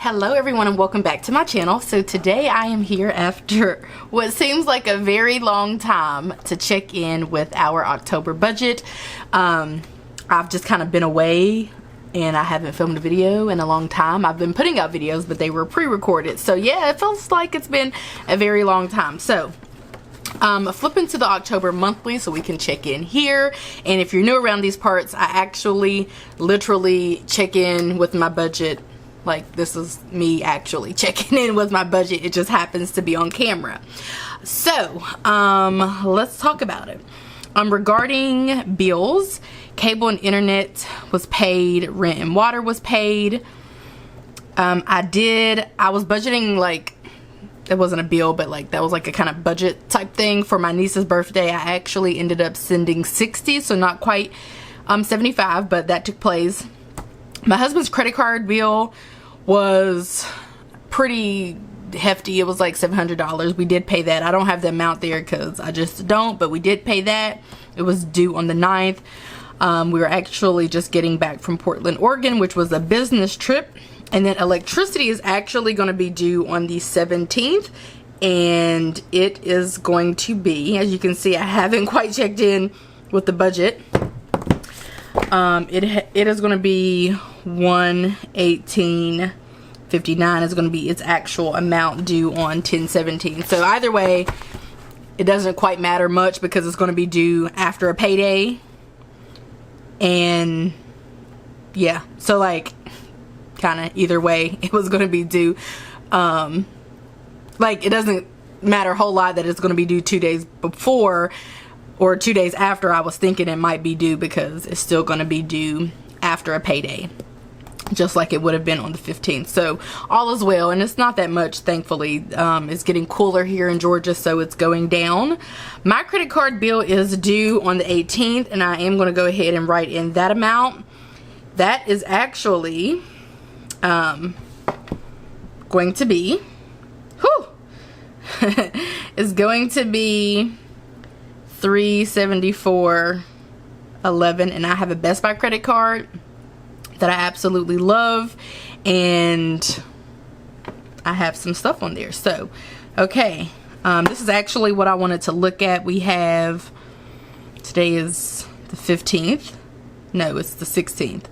Hello everyone and welcome back to my channel. So today I am here after what seems like a very long time to check in with our October budget. I've just kind of been away and I haven't filmed a video in a long time. I've been putting out videos but they were pre-recorded. So yeah, it feels like it's been a very long time. So flipping to the October monthly so we can check in here. And if you're new around these parts, I actually literally check in with my budget. Like, this is me actually checking in with my budget. It just happens to be on camera. So, let's talk about it. Regarding bills, cable and internet was paid, rent and water was paid. I was budgeting, like, it wasn't a bill, but like that was like a kind of budget type thing for my niece's birthday. I actually ended up sending 60, so not quite 75, but that took place. My husband's credit card bill was pretty hefty. It was like $700. We did pay that. I don't have the amount there because I just don't, but we did pay that. It was due on the 9th. We were actually just getting back from Portland, Oregon, which was a business trip. And then electricity is actually going to be due on the 17th. And it is going to be, as you can see, I haven't quite checked in with the budget. It is going to be $118.59 is going to be its actual amount due on 10/17. So either way, it doesn't quite matter much because it's going to be due after a payday. And yeah, so like kind of either way it was going to be due. Like, it doesn't matter a whole lot that it's going to be due 2 days before or 2 days after. I was thinking it might be due because it's still going to be due after a payday, just like it would have been on the 15th. So all is well, and it's not that much, thankfully. It's getting cooler here in Georgia, so it's going down. My credit card bill is due on the 18th, and I am going to go ahead and write in that amount. That is actually going to be, is going to be $374.11, and I have a Best Buy credit card that I absolutely love, and I have some stuff on there. So okay, this is actually what I wanted to look at. We have, today is the 15th, no, it's the 16th.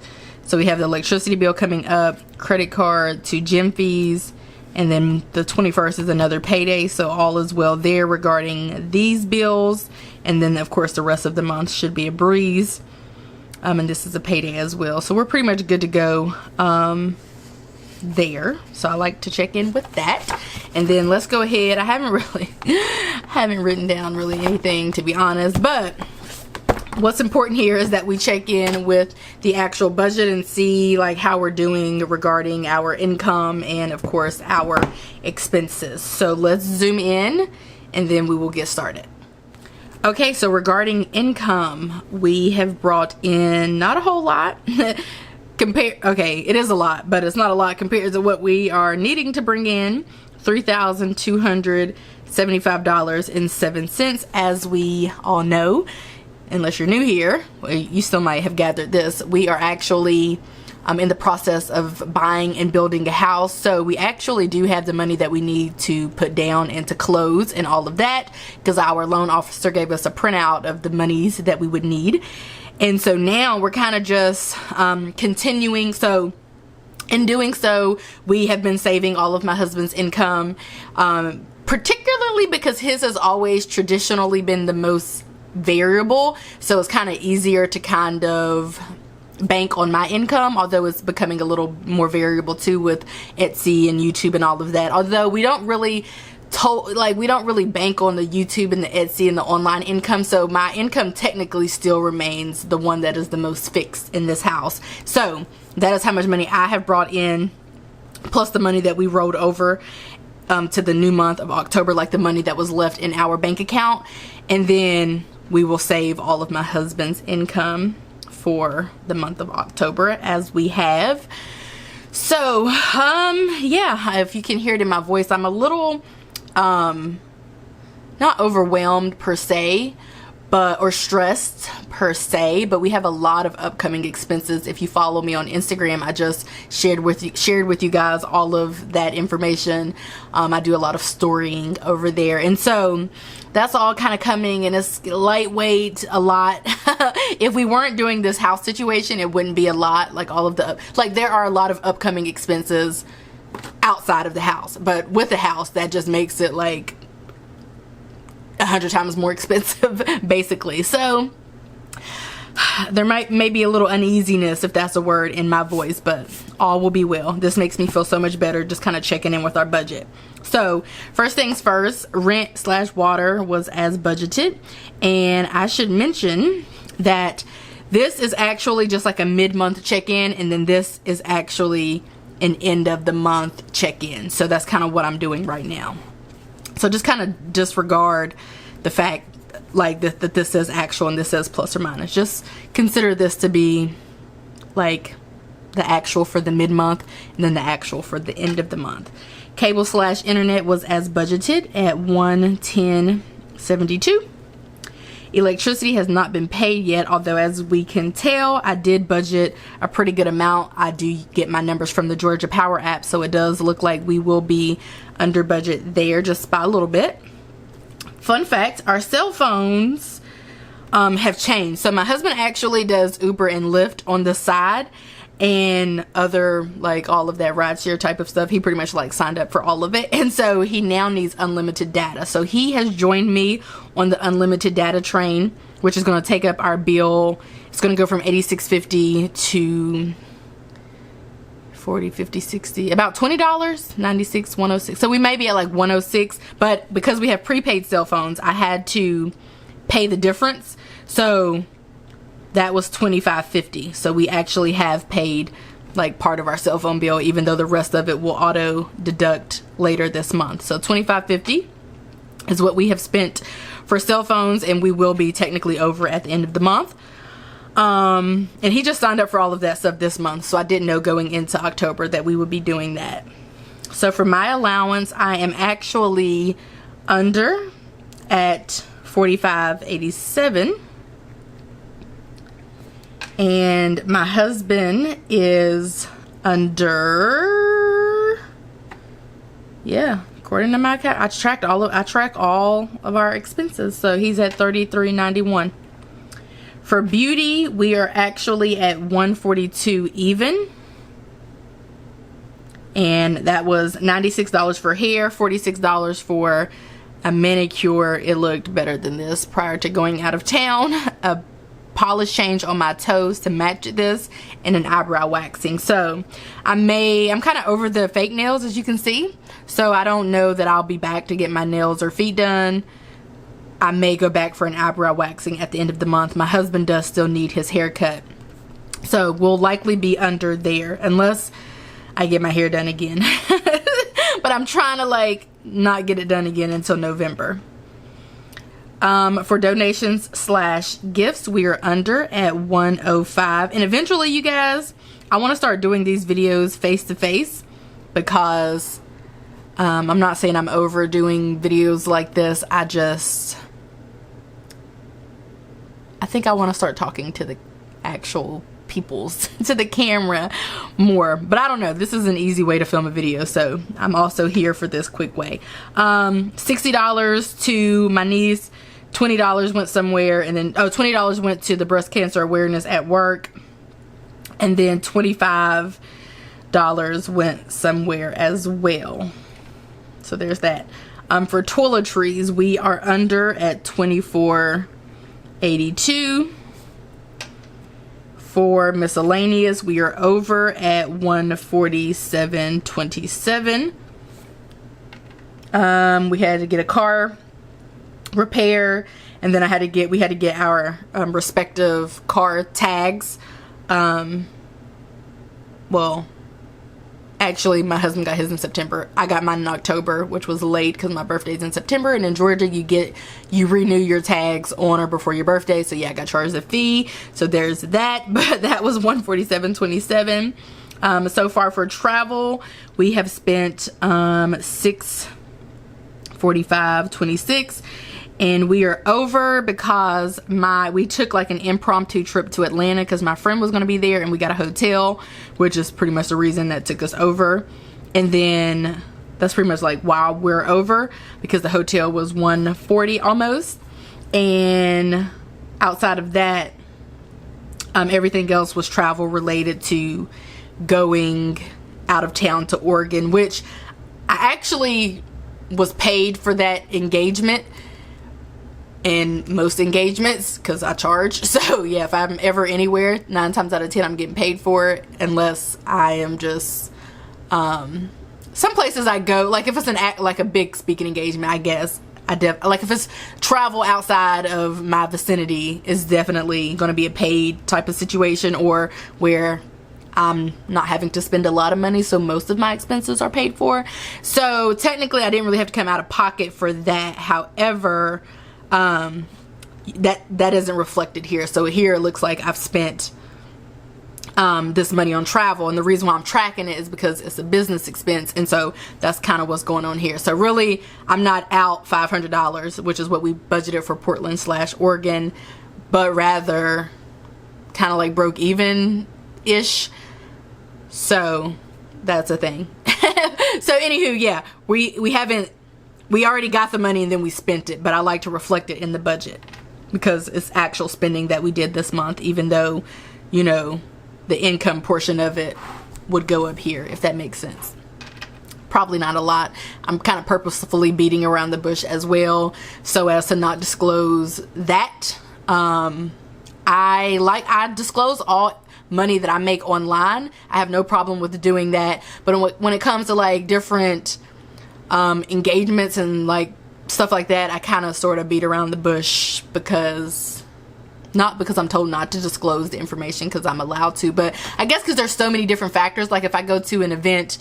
So we have the electricity bill coming up, credit card to gym fees, and then the 21st is another payday. So all is well there regarding these bills. And then of course the rest of the month should be a breeze. And this is a payday as well. So we're pretty much good to go there. So I like to check in with that. And then let's go ahead. I haven't written down really anything, to be honest, but what's important here is that we check in with the actual budget and see like how we're doing regarding our income and of course our expenses. So let's zoom in and then we will get started. Okay, so regarding income, we have brought in not a whole lot. Okay, it is a lot, but it's not a lot compared to what we are needing to bring in. $3,275.07. As we all know, unless you're new here, you still might have gathered this, we are actually in the process of buying and building a house. So we actually do have the money that we need to put down and to close and all of that, because our loan officer gave us a printout of the monies that we would need. And so now we're kind of just continuing. So in doing so, we have been saving all of my husband's income, particularly because his has always traditionally been the most variable. So it's kind of easier to kind of bank on my income, although it's becoming a little more variable too with Etsy and YouTube and all of that. Although we don't really bank on the YouTube and the Etsy and the online income, so my income technically still remains the one that is the most fixed in this house. So that is how much money I have brought in, plus the money that we rolled over to the new month of October, like the money that was left in our bank account. And then we will save all of my husband's income for the month of October, as we have. So yeah, if you can hear it in my voice, I'm a little not overwhelmed per se, or stressed per se, but we have a lot of upcoming expenses. If you follow me on Instagram, I just shared with you guys all of that information. I do a lot of storying over there, and so that's all kind of coming, and it's lightweight a lot. If we weren't doing this house situation, it wouldn't be a lot. Like all of the, like there are a lot of upcoming expenses outside of the house, but with the house, that just makes it like 100 times more expensive basically. So there may be a little uneasiness, if that's a word, in my voice, but all will be well. This makes me feel so much better, just kind of checking in with our budget. So first things first, rent/water was as budgeted, and I should mention that this is actually just like a mid-month check-in, and then this is actually an end of the month check-in. So that's kind of what I'm doing right now. So just kind of disregard the fact like that this says actual and this says plus or minus. Just consider this to be like the actual for the mid-month and then the actual for the end of the month. Cable/internet was as budgeted at $110.72. Electricity has not been paid yet, although as we can tell, I did budget a pretty good amount. I do get my numbers from the Georgia Power app, so it does look like we will be under budget there just by a little bit. Fun fact, our cell phones have changed. So my husband actually does Uber and Lyft on the side, and other like all of that rideshare type of stuff. He pretty much like signed up for all of it, and so he now needs unlimited data. So he has joined me on the unlimited data train, which is going to take up our bill. It's going to go from $86.50 to $40, $50, $60, about $20, $96, $106. So we may be at like $106, but because we have prepaid cell phones, I had to pay the difference. So that was $25.50. So we actually have paid like part of our cell phone bill, even though the rest of it will auto deduct later this month. So $25.50 is what we have spent for cell phones, and we will be technically over at the end of the month. And he just signed up for all of that stuff this month, so I didn't know going into October that we would be doing that. So for my allowance, I am actually under at $45.87. And my husband is under, yeah, according to my I track all of our expenses. So he's at $33.91. For beauty, we are actually at $142 even. And that was $96 for hair, $46 for a manicure. It looked better than this prior to going out of town. A polish change on my toes to match this, and an eyebrow waxing. So I'm kind of over the fake nails, as you can see. So I don't know that I'll be back to get my nails or feet done. I may go back for an eyebrow waxing at the end of the month. My husband does still need his haircut. So we'll likely be under there unless I get my hair done again. But I'm trying to like not get it done again until November. For donations/gifts, we are under at $105. And eventually, you guys, I want to start doing these videos face to face, because I'm not saying I'm over doing videos like this. I think I want to start talking to the actual peoples, to the camera more. But I don't know. This is an easy way to film a video, so I'm also here for this quick way. $60 to my niece. $20 went somewhere, and then $20 went to the breast cancer awareness at work, and then $25 went somewhere as well. So there's that. For toiletries, we are under at $24.82. For miscellaneous, we are over at $147.27. We had to get a car repair, and then we had to get our respective car tags. Well, actually my husband got his in September. I got mine in October, which was late because my birthday's in September, and in Georgia you renew your tags on or before your birthday. So yeah, I got charged a fee, so there's that. But that was $147.27. So far for travel, we have spent $645.26. And we are over because we took like an impromptu trip to Atlanta because my friend was going to be there, and we got a hotel, which is pretty much the reason that took us over. And then that's pretty much like why we're over, because the hotel was $140 almost. And outside of that, everything else was travel related to going out of town to Oregon, which I actually was paid for that engagement in most engagements because I charge. So yeah, if I'm ever anywhere, 9 times out of 10 I'm getting paid for it, unless I am just some places I go, like if it's like a big speaking engagement, I guess like if it's travel outside of my vicinity, is definitely going to be a paid type of situation, or where I'm not having to spend a lot of money, so most of my expenses are paid for. So technically I didn't really have to come out of pocket for that. However, that isn't reflected here. So here it looks like I've spent this money on travel, and the reason why I'm tracking it is because it's a business expense, and so that's kind of what's going on here. So really I'm not out $500, which is what we budgeted for Portland/Oregon, but rather kind of like broke even ish. So that's a thing. So anywho, yeah, we already got the money and then we spent it, but I like to reflect it in the budget because it's actual spending that we did this month, even though, you know, the income portion of it would go up here, if that makes sense. Probably not a lot. I'm kind of purposefully beating around the bush as well, so as to not disclose that. I disclose all money that I make online. I have no problem with doing that, but when it comes to like different engagements and like stuff like that, I kind of sort of beat around the bush, not because I'm told not to disclose the information, because I'm allowed to, but I guess because there's so many different factors. Like if I go to an event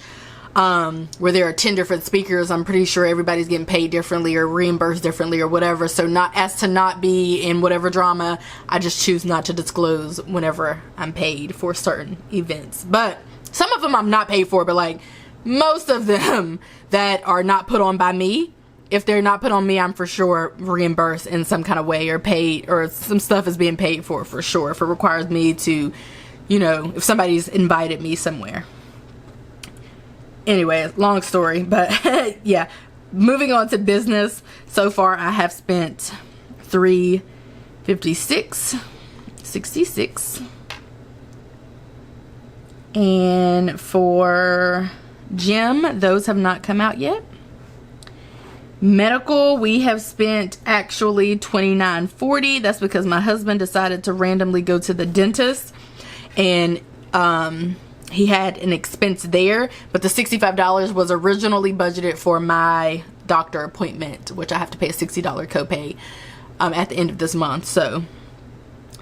where there are 10 different speakers, I'm pretty sure everybody's getting paid differently or reimbursed differently or whatever. So not be in whatever drama, I just choose not to disclose whenever I'm paid for certain events. But some of them I'm not paid for, but like most of them that are not put on by me, if they're not put on me, I'm for sure reimbursed in some kind of way, or paid, or some stuff is being paid for sure, if it requires me to, you know, if somebody's invited me somewhere. Anyway, long story, but yeah, moving on to business. So far I have spent $356.66, and for gym, those have not come out yet. Medical, we have spent actually $29.40. That's because my husband decided to randomly go to the dentist, and he had an expense there, but the $65 was originally budgeted for my doctor appointment, which I have to pay a $60 copay at the end of this month. So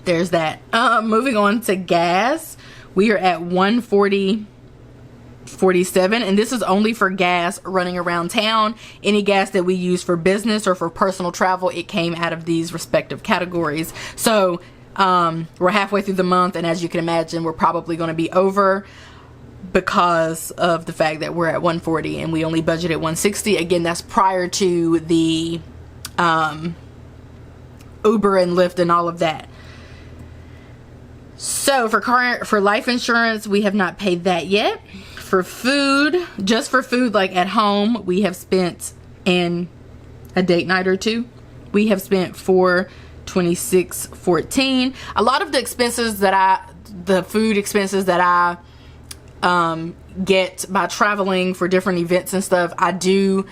there's that. Moving on to gas, we are at $140.47, and this is only for gas running around town. Any gas that we use for business or for personal travel, it came out of these respective categories. So we're halfway through the month, and as you can imagine, we're probably going to be over because of the fact that we're at 140 and we only budgeted 160. Again, that's prior to the Uber and Lyft and all of that. So for life insurance, we have not paid that yet. For food, just for food, like at home, we have spent, in a date night or two, we have spent $426.14. A lot of the expenses the food expenses that I get by traveling for different events and stuff, I do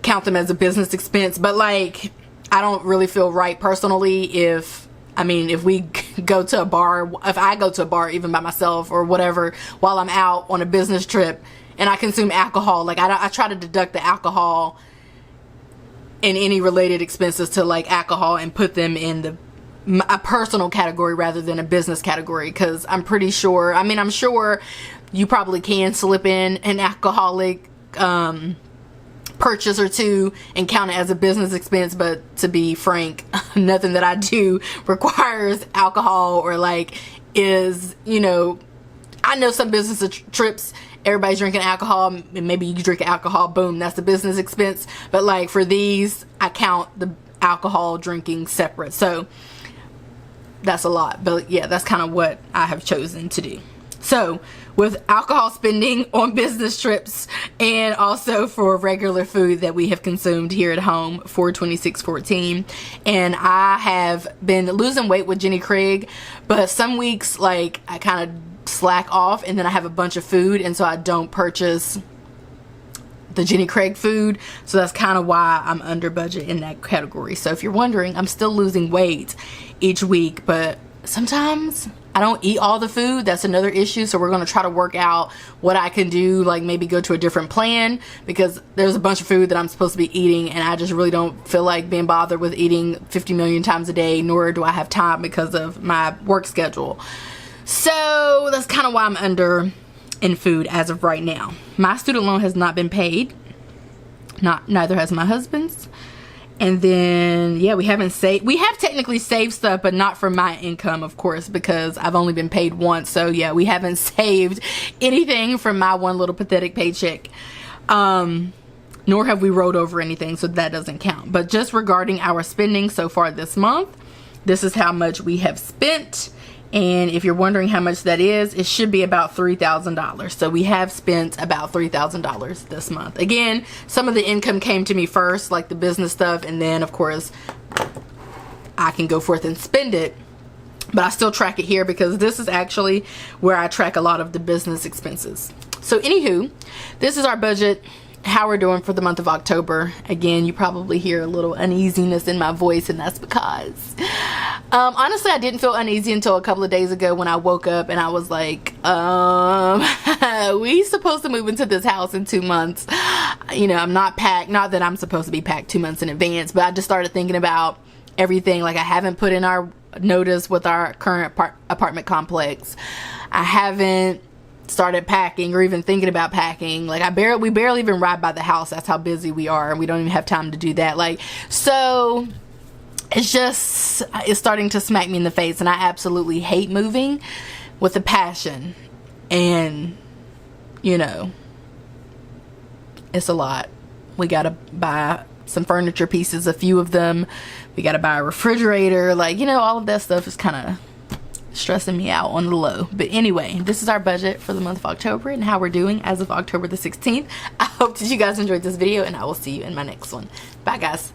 count them as a business expense, but like I don't really feel right personally if we go to a bar, if I go to a bar even by myself or whatever while I'm out on a business trip and I consume alcohol, like I try to deduct the alcohol and any related expenses to like alcohol and put them in a personal category rather than a business category, because I'm pretty sure, I'm sure you probably can slip in an alcoholic purchase or two and count it as a business expense, but to be frank, nothing that I do requires alcohol or like is, I know some business trips everybody's drinking alcohol, and maybe you drink alcohol, boom, that's the business expense. But like for these, I count the alcohol drinking separate. So that's a lot, but yeah, that's kind of what I have chosen to do. So with alcohol spending on business trips and also for regular food that we have consumed here at home for 2614, and I have been losing weight with Jenny Craig, but some weeks like I kind of slack off and then I have a bunch of food, and so I don't purchase the Jenny Craig food. So that's kind of why I'm under budget in that category. So if you're wondering, I'm still losing weight each week, but sometimes I don't eat all the food. That's another issue. So we're going to try to work out what I can do, like maybe go to a different plan, because there's a bunch of food that I'm supposed to be eating and I just really don't feel like being bothered with eating 50 million times a day, nor do I have time because of my work schedule. So that's kind of why I'm under in food as of right now. My student loan has not been paid. Neither has my husband's. And then, yeah, we haven't saved. We have technically saved stuff, but not from my income, of course, because I've only been paid once. So, yeah, we haven't saved anything from my one little pathetic paycheck. Nor have we rolled over anything, so that doesn't count. But just regarding our spending so far this month, this is how much we have spent. And if you're wondering how much that is, it should be about $3,000. So we have spent about $3,000 this month. Again, some of the income came to me first, like the business stuff, and then of course I can go forth and spend it. But I still track it here because this is actually where I track a lot of the business expenses. So anywho, this is our budget, how we're doing for the month of October. Again, you probably hear a little uneasiness in my voice, and that's because honestly, I didn't feel uneasy until a couple of days ago when I woke up and I was like, we supposed to move into this house in 2 months. You know, I'm not packed. Not that I'm supposed to be packed 2 months in advance, but I just started thinking about everything. Like, I haven't put in our notice with our current apartment complex. I haven't started packing or even thinking about packing. Like, we barely even ride by the house. That's how busy we are, and we don't even have time to do that. Like, so it's starting to smack me in the face, and I absolutely hate moving with a passion. And you know, it's a lot. We gotta buy some furniture pieces, a few of them. We gotta buy a refrigerator. Like, you know, all of that stuff is kind of stressing me out on the low. But anyway, this is our budget for the month of October and how we're doing as of October the 16th. I hope that you guys enjoyed this video, and I will see you in my next one. Bye guys.